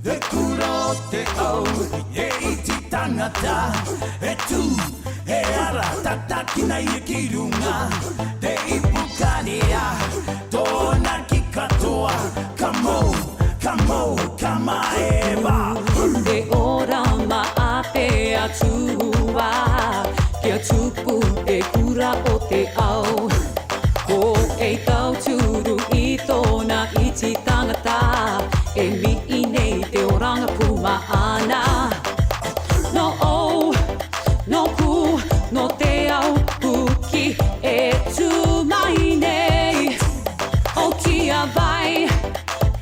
De kuro te au e iti tangata e tu e ara tatakina i kirunga te ipukania tōna ki katoa kamo kamaeva Te ora maate atua Kia tupu te kura o te au Ko e tau turu i tōna iti tangata E mi'i nei te oranga puma ana No o, no ku, no te au puki E tu mai nei O kia vai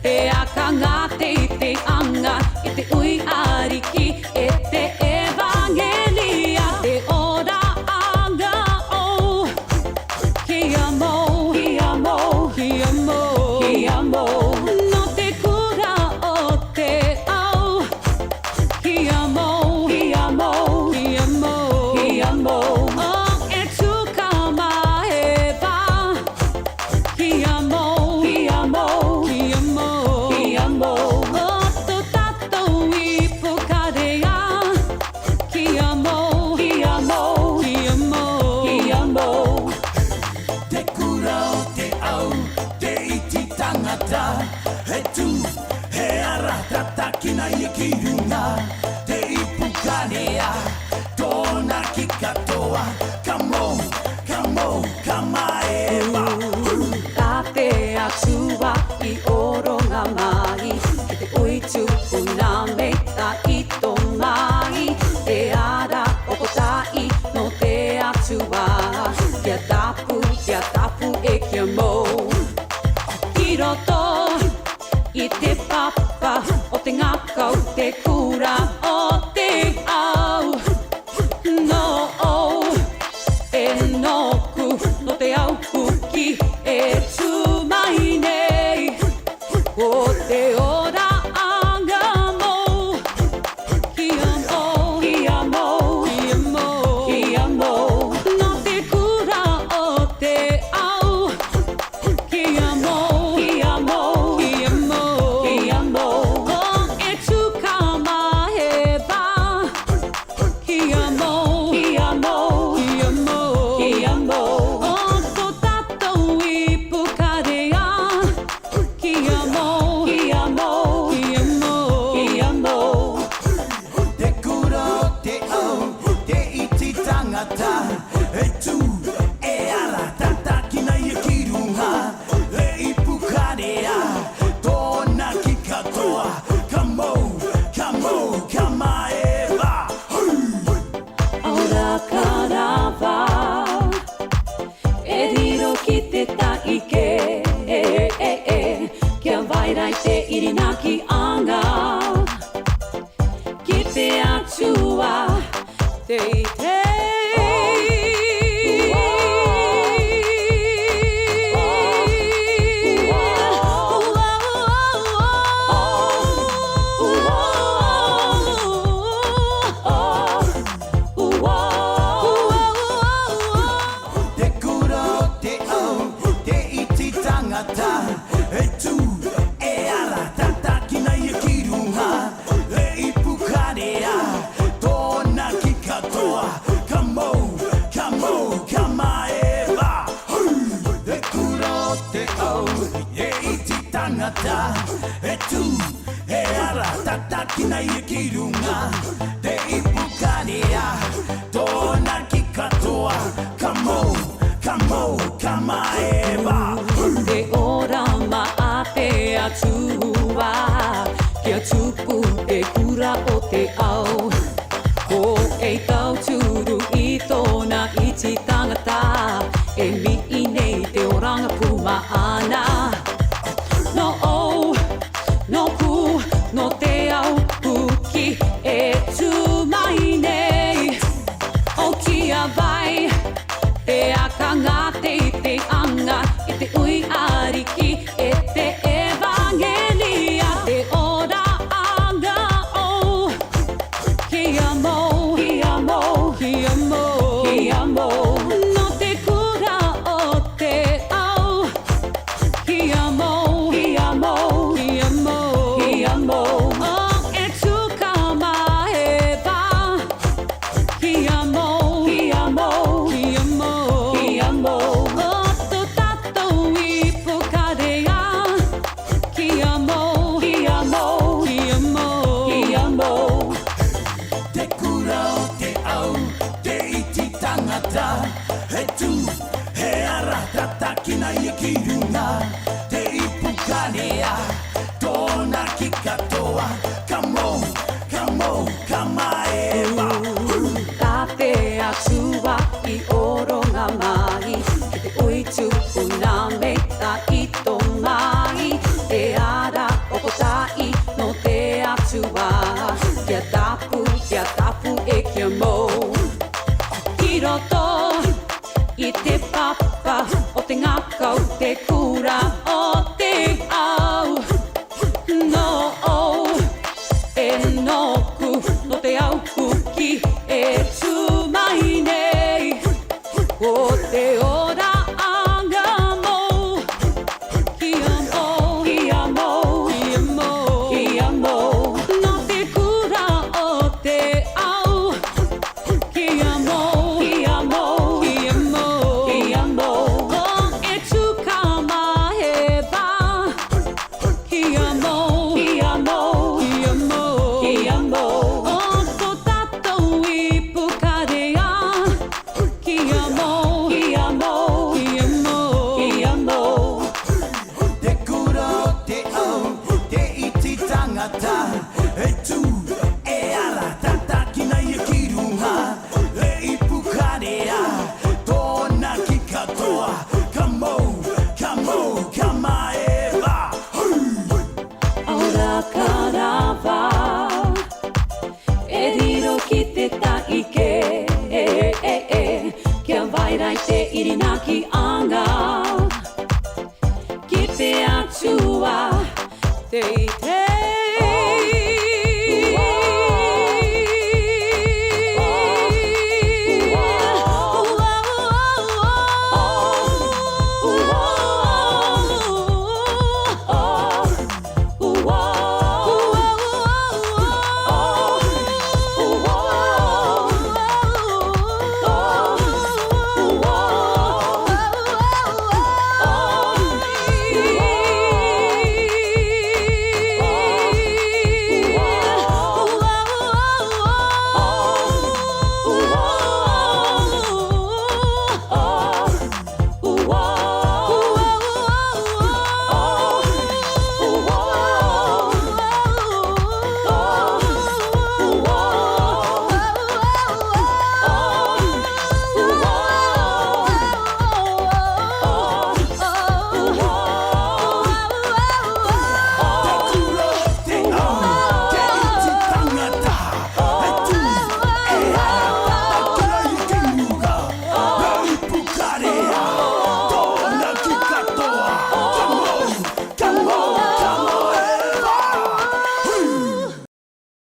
E akanga te i te anga I te ui ariki E te evangelia Te ora anga o Kia mo, kia mo, kia mo, kia mo No te kura o te au Kia mo, kia mo, kia mo, kia mo O e tuka maheva Kia mo, kia mo, kia mo, kia mo O to tatou I pokarea Kia mo, kia mo, kia mo, kia mo te kura o te au te iti tangata e tu he ara tatakina i kirunga te ipukanea tōna ki katoa kamo kamaeva Tā te atua I oronga mai Ke te oitu o nā meita I tō mai Te ara okotai no te atua Kia tapu e kia mo I roto I te papa o te ngakau Te kura o te au No o E noku no te au puki E tu mai nei O te ora anga mo Kia mo, kia mo, kia mo, kia mo No te kura o te au Kia mo, kia mo, kia mo, kia mo O e tuka maheva Kia mo, kia mo, kia mo, kia mo O to tatou I pokarea Kia mo, kia mo, kia mo, kia mo te kura o te au te iti tangata e tu e ara tatakina i kirunga e ipukarea tōna ki katoa kamo kamaeva Aura karawa E riro ki te taike Kia vairai te irina ki anga Ki te atua te i te te kura o te au te iti tangata e tu e ara tatakina i kirunga e ipukarea tōna ki katoa kamo kamaeva te kura o te au e iti tangata e tu e ara tatakina i kirunga te ipukarea tōna ki katoa kamo kamaeva Te ora maate atua Kia tupu te kura o te au Ko e tau turu I tōna iti tangata E mi'i nei te oranga puma ana No o, no ku, no te au puki tangata e tu he ara tatakina i ki runga te ipukanea tōna ki katoa kamo kamaewa Ka te atua i oro ngā mai Ke te oitu una me ta ito mai Te ara okotai no te atua Kia tapu e kia mō Ki roto i te papa o te ngakau te kura